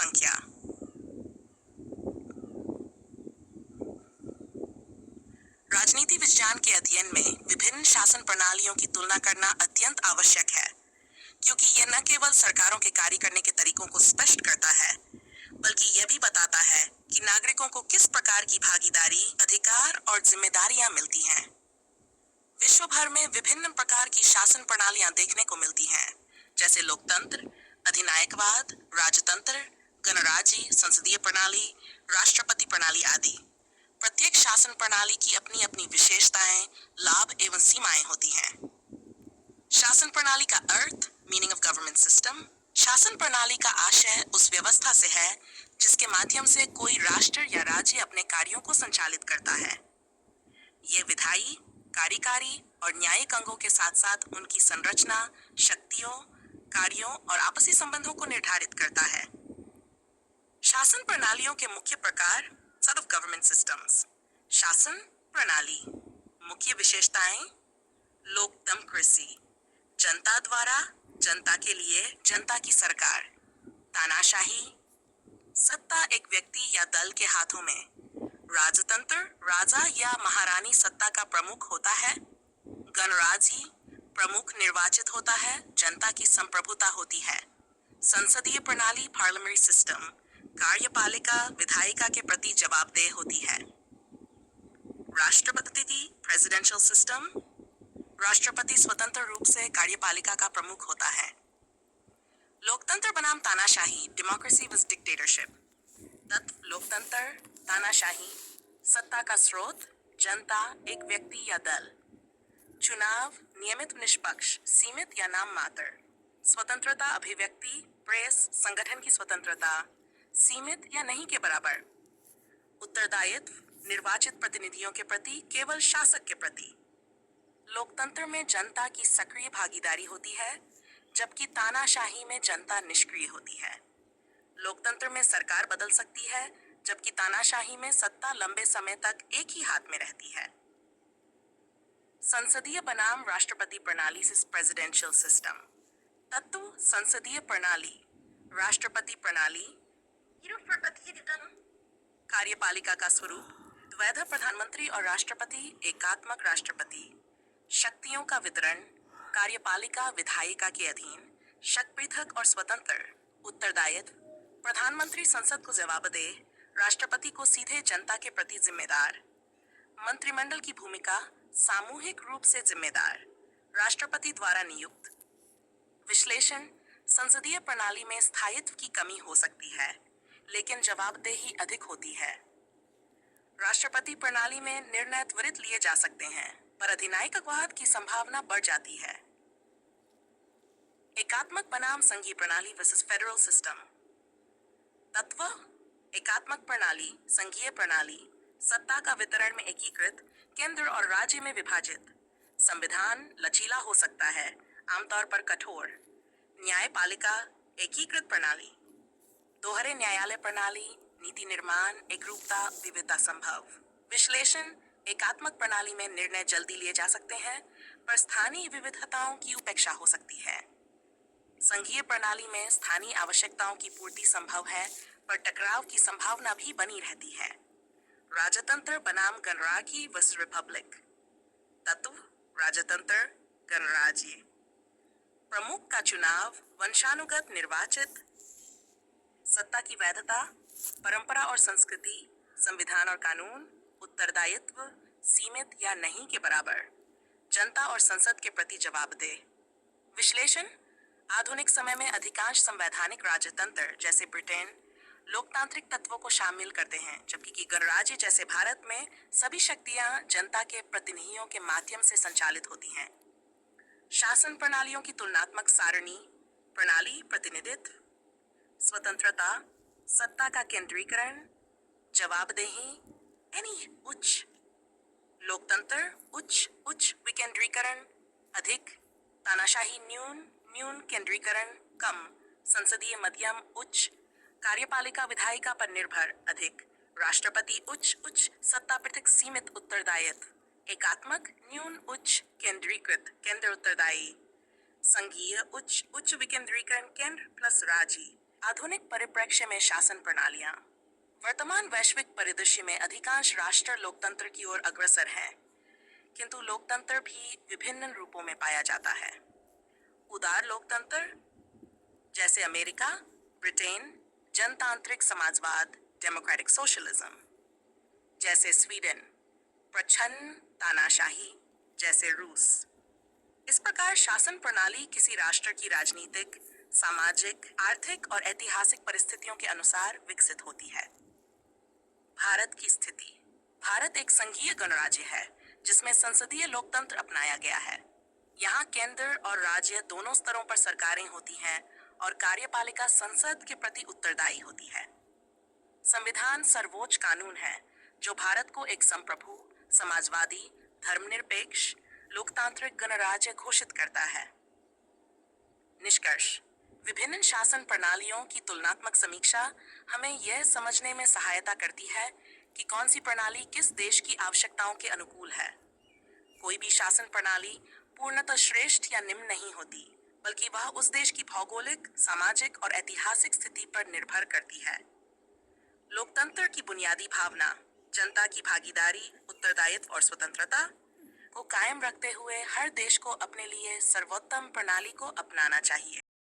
संख्या। राजनीति विज्ञान के अध्ययन में विभिन्न शासन प्रणालियों की तुलना करना अत्यंत आवश्यक है, क्योंकि यह न केवल सरकारों के कार्य करने के तरीकों को स्पष्ट करता है, बल्कि यह भी बताता है कि नागरिकों को किस प्रकार की भागीदारी, अधिकार और जिम्मेदारियां मिलती हैं। विश्व भर में विभिन्न प्रकार की शासन प्रणालियां देखने को मिलती हैं, जैसे लोकतंत्र, अधिनायकवाद, राजतंत्र, गणराज्य, संसदीय प्रणाली, राष्ट्रपति प्रणाली आदि। प्रत्येक शासन प्रणाली की अपनी अपनी विशेषताएं, लाभ एवं सीमाएं होती हैं। शासन प्रणाली का अर्थ, मीनिंग ऑफ गवर्नमेंट सिस्टम। शासन प्रणाली का आशय उस व्यवस्था से है जिसके माध्यम से कोई राष्ट्र या राज्य अपने कार्यों को संचालित करता है। ये विधायी, कार्यकारी और न्यायिक अंगों के साथ साथ उनकी संरचना, शक्तियों, कार्यों और आपसी संबंधों को निर्धारित करता है। शासन प्रणालियों के मुख्य प्रकार, सेट ऑफ गवर्नमेंट सिस्टम्स। शासन प्रणाली मुख्य विशेषताएं, लोकडेमोक्रेसी, जनता द्वारा, जनता के लिए, जनता की सरकार। तानाशाही, सत्ता एक व्यक्ति या दल के हाथों में। राजतंत्र, राजा या महारानी सत्ता का प्रमुख होता है। गणराज्य, प्रमुख निर्वाचित होता है, जनता की संप्रभुता होती है। संसदीय प्रणाली, पार्लियामेंट्री सिस्टम, कार्यपालिका विधायिका के प्रति जवाबदेह होती है। राष्ट्रपति, प्रेसिडेंशियल सिस्टम, राष्ट्रपति स्वतंत्र रूप से कार्यपालिका का प्रमुख होता है। लोकतंत्र बनाम तानाशाही, डेमोक्रेसी विद डिक्टेटरशिप। तत्व, लोकतंत्र, तानाशाही, सत्ता का स्रोत, जनता, एक व्यक्ति या दल। चुनाव, नियमित, निष्पक्ष, सीमित या नाम मात्र। स्वतंत्रता, अभिव्यक्ति, प्रेस, संगठन की स्वतंत्रता, सीमित या नहीं के बराबर। उत्तरदायित्व, निर्वाचित प्रतिनिधियों के प्रति, केवल शासक के प्रति। लोकतंत्र में जनता की सक्रिय भागीदारी होती है, जबकि तानाशाही में जनता निष्क्रिय होती है। लोकतंत्र में सरकार बदल सकती है, जबकि तानाशाही में सत्ता लंबे समय तक एक ही हाथ में रहती है। संसदीय बनाम राष्ट्रपति प्रणाली से प्रेसिडेंशियल सिस्टम। तत्व, संसदीय प्रणाली, राष्ट्रपति प्रणाली। कार्यपालिका का स्वरूप, द्वैध प्रधानमंत्री और राष्ट्रपति, एकात्मक राष्ट्रपति। शक्तियों का वितरण, कार्यपालिका विधायिका के अधीन, शक्ति पृथक और स्वतंत्र। उत्तरदायित्व, प्रधानमंत्री संसद को जवाबदेह, राष्ट्रपति को सीधे जनता के प्रति जिम्मेदार। मंत्रिमंडल की भूमिका, सामूहिक रूप से जिम्मेदार, राष्ट्रपति द्वारा नियुक्त। विश्लेषण, संसदीय प्रणाली में स्थायित्व की कमी हो सकती है, लेकिन जवाबदेही अधिक होती है। राष्ट्रपति प्रणाली में निर्णय त्वरित लिए जा सकते हैं, पर अधिनायकवाद की संभावना बढ़ जाती है। एकात्मक बनाम संघीय प्रणाली वर्सेस फेडरल सिस्टम। तत्व, एकात्मक प्रणाली, संघीय प्रणाली, सत्ता का वितरण में एकीकृत, केंद्र और राज्य में विभाजित। संविधान लचीला हो सकता है, आमतौर पर कठोर। न्यायपालिका, एकीकृत प्रणाली। दोहरे न्यायालय प्रणाली, नीति निर्माण, एकरूपता, विविधता संभव। विश्लेषण, एकात्मक प्रणाली में निर्णय जल्दी लिए जा सकते हैं, पर स्थानीय विविधताओं की उपेक्षा हो सकती है। संघीय प्रणाली में स्थानीय आवश्यकताओं की पूर्ति संभव है, पर टकराव की संभावना भी बनी रहती है। राजतंत्र बनाम गणराज्य वर्सेस रिपब्लिक। तत्व, राजतंत्र, गणराज्य। प्रमुख का चुनाव, वंशानुगत, निर्वाचित। सत्ता की वैधता, परंपरा और संस्कृति, संविधान और कानून। उत्तरदायित्व, सीमित या नहीं के बराबर, जनता और संसद के प्रति जवाबदेह। विश्लेषण, आधुनिक समय में अधिकांश संवैधानिक राजतंत्र जैसे ब्रिटेन लोकतांत्रिक तत्वों को शामिल करते हैं, जबकि कि गणराज्य जैसे भारत में सभी शक्तियां जनता के प्रतिनिधियों के माध्यम से संचालित होती हैं। शासन प्रणालियों की तुलनात्मक सारणी, प्रणाली, प्रतिनिधित्व, स्वतंत्रता, सत्ता का केंद्रीकरण, जवाबदेही, उच्च। लोकतंत्र, उच्च, उच्च विकेंद्रीकरण, अधिक। तानाशाही, न्यून, न्यून केंद्रीकरण, कम। संसदीय, मध्यम, उच्च। कार्यपालिका विधायिका पर निर्भर, अधिक। राष्ट्रपति, उच्च, उच्च, सत्ता पृथक, सीमित। उत्तरदायित्व, एकात्मक, न्यून, उच्च, केंद्रीकृत, केंद्र उत्तरदायी। संघीय, उच्च, उच्च विकेंद्रीकरण, केंद्र प्लस राज्य। आधुनिक परिप्रेक्ष्य में शासन प्रणालियां। वर्तमान वैश्विक परिदृश्य में अधिकांश राष्ट्र लोकतंत्र की ओर अग्रसर हैं, किंतु लोकतंत्र भी विभिन्न रूपों में पाया जाता है। उदार लोकतंत्र जैसे अमेरिका, ब्रिटेन, जनतांत्रिक समाजवाद, डेमोक्रेटिक सोशलिज्म जैसे स्वीडन, प्रच्छन्न तानाशाही जैसे रूस। इस प्रकार शासन प्रणाली किसी राष्ट्र की राजनीतिक, सामाजिक, आर्थिक और ऐतिहासिक परिस्थितियों के अनुसार विकसित होती है। भारत की स्थिति। भारत एक संघीय गणराज्य है जिसमें संसदीय लोकतंत्र अपनाया गया है। यहाँ केंद्र और राज्य दोनों स्तरों पर सरकारें होती हैं और कार्यपालिका संसद के प्रति उत्तरदायी होती है। संविधान सर्वोच्च कानून है जो भारत को एक संप्रभु, समाजवादी, धर्मनिरपेक्ष, लोकतांत्रिक गणराज्य घोषित करता है। निष्कर्ष। विभिन्न शासन प्रणालियों की तुलनात्मक समीक्षा हमें यह समझने में सहायता करती है कि कौन सी प्रणाली किस देश की आवश्यकताओं के अनुकूल है। कोई भी शासन प्रणाली पूर्णतः श्रेष्ठ या निम्न नहीं होती, बल्कि वह उस देश की भौगोलिक, सामाजिक और ऐतिहासिक स्थिति पर निर्भर करती है। लोकतंत्र की बुनियादी भावना, जनता की भागीदारी, उत्तरदायित्व और स्वतंत्रता को कायम रखते हुए हर देश को अपने लिए सर्वोत्तम प्रणाली को अपनाना चाहिए।